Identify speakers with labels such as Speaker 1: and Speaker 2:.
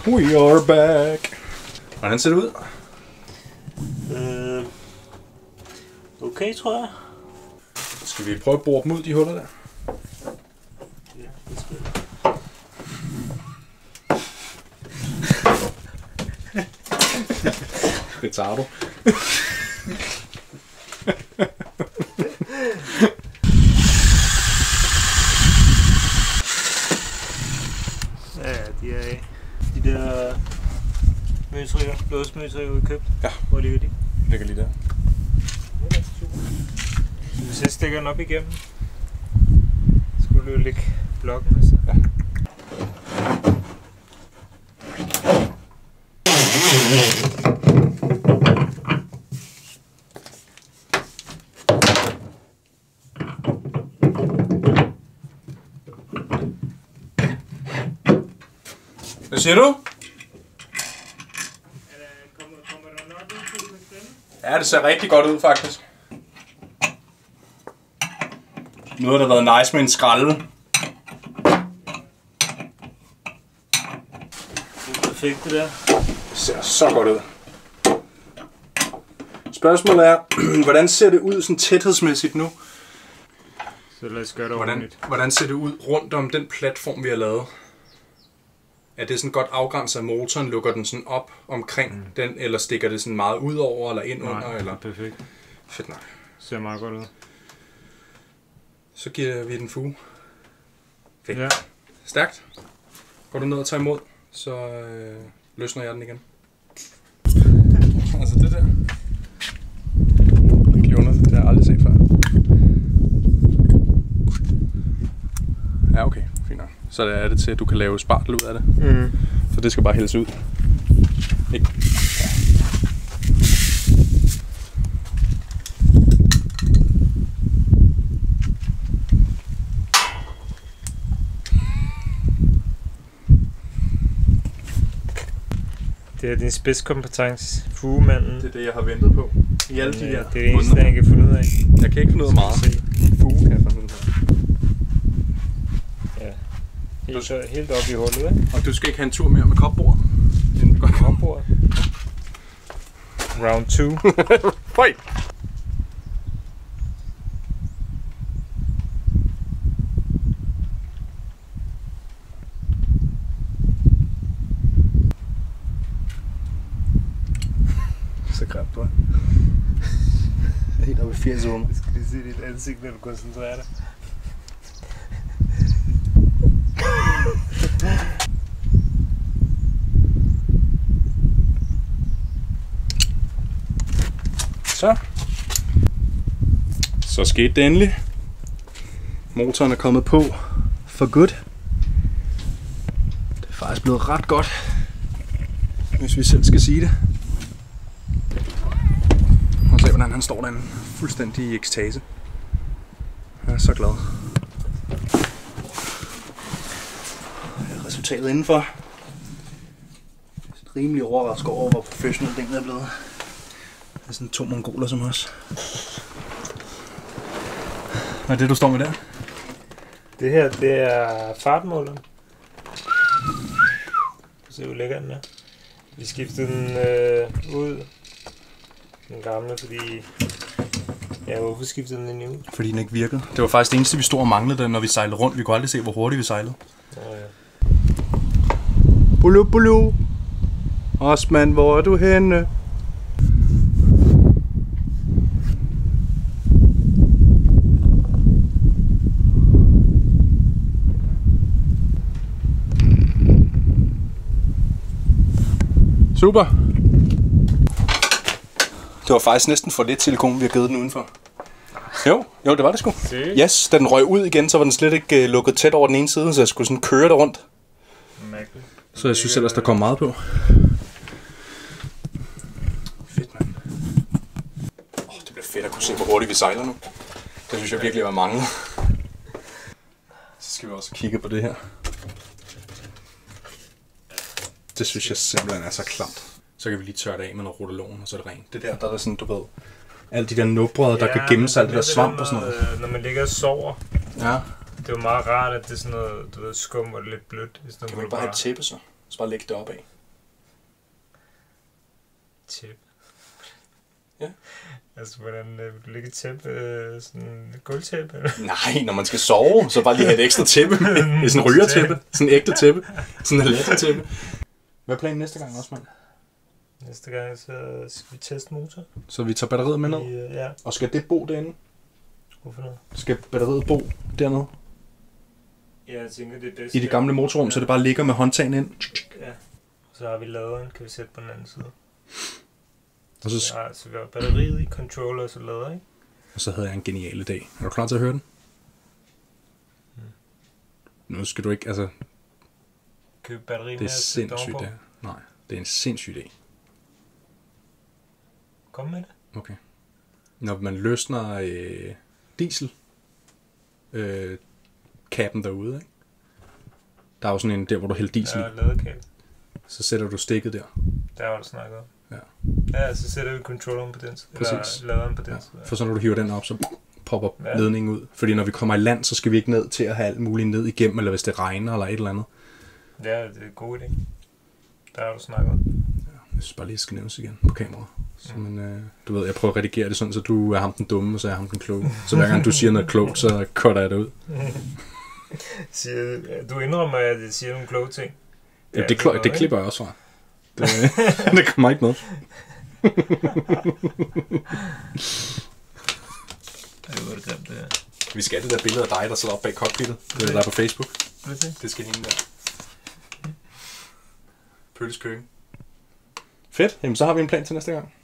Speaker 1: We are back. Hvordan ser det ud?
Speaker 2: Okay, tror jeg.
Speaker 1: Skal vi prøve at bore dem ud, de huller der?
Speaker 2: Ja, det skal
Speaker 1: vi. Retardo.
Speaker 2: Ja, de er de der møtrikker, låsmøtrikker, vi købte.
Speaker 1: Ja.
Speaker 2: Hvor ligger de?
Speaker 1: Ligger lige der.
Speaker 2: Hvis jeg stikker den op igennem, skulle du jo lægge blokken altså.
Speaker 1: Ja. Hvad siger du?
Speaker 2: Kommer der nok ud med stemme?
Speaker 1: Ja, det ser rigtig godt ud faktisk. Nu har der været nice med en skralde.
Speaker 2: Det er perfekt det der.
Speaker 1: Det ser så godt ud. Spørgsmålet er, hvordan ser det ud sådan tæthedsmæssigt nu?
Speaker 2: Så lad os gøre det ordentligt.
Speaker 1: Hvordan ser det ud rundt om den platform, vi har lavet? Er det sådan godt afgrænset af motoren? Lukker den sådan op omkring den, eller stikker det sådan meget ud over eller ind under?
Speaker 2: Nej,
Speaker 1: eller?
Speaker 2: perfekt.
Speaker 1: Fedt nok.
Speaker 2: Ser meget godt ud.
Speaker 1: Så giver vi den fuge. Fedt.
Speaker 2: Ja.
Speaker 1: Stærkt. Går du ned og tager imod, så løsner jeg den igen. Altså det der. Det gjorde noget, det har jeg aldrig set før. Ja, okay. Fint nok. Så er det til, at du kan lave spartel ud af det.
Speaker 2: Mm.
Speaker 1: Så det skal bare hældes ud. Ikke? Ja.
Speaker 2: Det er din spidskompetence, fugemanden.
Speaker 1: Det er det, jeg har ventet på. I alle de her
Speaker 2: det er det eneste, jeg kan finde ud af.
Speaker 1: Jeg kan ikke finde ud af meget. Fuge kan jeg finde ud af.
Speaker 2: Ja. Helt op i hullet, ikke?
Speaker 1: Og du skal ikke have en tur mere med kopbordet? Inden du går
Speaker 2: kopbordet. Round 2.
Speaker 1: Fight! Så grimt, du er. Helt oppe i 80 år.
Speaker 2: Jeg skal lige se dit ansigt, når du koncentrerer dig.
Speaker 1: Så skete det endelig. Motoren er kommet på for godt. Det er faktisk blevet ret godt, hvis vi selv skal sige det. Og se hvordan han står derinde, fuldstændig i ekstase. Jeg er så glad. Resultatet indenfor. Rimelig overrasket over, hvor professionel den er blevet. Det er sådan 2 mongoler som os. Hvad er det, du står med der?
Speaker 2: Det her, det er fartmåleren. Se, hvor lækker den er. Vi skiftede den ud. Den gamle, fordi... Ja, hvorfor skiftede den ud?
Speaker 1: Fordi den ikke virkede. Det var faktisk det eneste, vi stod og manglede, når vi sejlede rundt. Vi kunne aldrig se, hvor hurtigt vi sejlede.
Speaker 2: Ja.
Speaker 1: Bulu, bulu. Osman, hvor er du henne? Super. Det var faktisk næsten for lidt silikon, vi har givet den udenfor. Jo, det var det sgu. Yes, da den røg ud igen, så var den slet ikke lukket tæt over den ene side, så jeg skulle sådan køre der rundt.
Speaker 2: Mærkeligt.
Speaker 1: Så jeg synes ellers, der kom meget på. Fedt, mand. Det bliver fedt at kunne se, hvor hurtigt vi sejler nu. Det synes jeg virkelig var mange. Så skal vi også kigge på det her. Det synes jeg simpelthen er så klamt. Så kan vi lige tørre det af med noget rotalon, og så er det rent. Det der er sådan, du ved, alle de der nubrød, der kan gemme sig, alt det der svamp og sådan noget.
Speaker 2: Når man ligger og sover.
Speaker 1: Ja.
Speaker 2: Det er jo meget rart, at det er sådan noget, du ved, skum og lidt blødt.
Speaker 1: Kan man ikke bare have et tæppe så? Så bare lægge det op af.
Speaker 2: Tæppe.
Speaker 1: Ja.
Speaker 2: Altså, hvordan vil du lægge et tæppe? Sådan et gulvtæppe? Eller?
Speaker 1: Nej, når man skal sove, så bare lige have et ekstra tæppe. Det er sådan en rygertæppe. Sådan en ægte tæppe. Sådan en lattertæppe. Hvad er planen næste gang også, mand?
Speaker 2: Næste gang, så skal vi teste motor.
Speaker 1: Så vi tager batteriet med ned?
Speaker 2: Ja.
Speaker 1: Og skal det bo derinde?
Speaker 2: Hvorfor noget?
Speaker 1: Skal batteriet bo dernede?
Speaker 2: Ja, jeg tænker, det er bedst.
Speaker 1: I det gamle motorrum, så det bare ligger med håndtagen ind?
Speaker 2: Ja. Så har vi laderen, kan vi sætte på den anden side.
Speaker 1: Og så,
Speaker 2: Ja, så vi har batteriet i, controller og så lader, ikke?
Speaker 1: og så havde jeg en genial idé. Er du klar til at høre den? Nu skal du ikke, altså...
Speaker 2: Købe batteri
Speaker 1: Det
Speaker 2: med
Speaker 1: er sindssygt, det. Nej, det er en sindssyg idé.
Speaker 2: Kom med det.
Speaker 1: Okay. Når man løsner diesel kappen derude, ikke? Der er jo sådan en der, hvor du hælder diesel.
Speaker 2: Ja, laderkabel.
Speaker 1: Så sætter du stikket der.
Speaker 2: Der var du snakket om.
Speaker 1: Ja.
Speaker 2: Ja, så sætter vi controlleren på den side.
Speaker 1: Præcis.
Speaker 2: Eller laderen på den side.
Speaker 1: For så når du hiver den op, så popper ledningen ud. Fordi når vi kommer i land, så skal vi ikke ned til at have alt muligt ned igennem, eller hvis det regner eller et eller andet.
Speaker 2: Ja, det er en god idé. Der har du snakket om.
Speaker 1: Jeg synes bare lige, skal nævnes igen på kamera. Så, men, du ved, jeg prøver at redigere det sådan, så du er ham den dumme, og så er jeg ham den kloge. Så hver gang du siger noget klogt, så cutter jeg det ud.
Speaker 2: Du indrømmer, at jeg siger nogle kloge ting.
Speaker 1: Ja, det klipper jeg også fra. Det kommer ikke med.
Speaker 2: Det var det grimt, det her.
Speaker 1: Vi skal have det der billede af dig, der sidder op bag cockpittet. Det er der på Facebook.
Speaker 2: Det?
Speaker 1: Det skal hænge der. Pølskøkken. Fedt. Jamen, så har vi en plan til næste gang.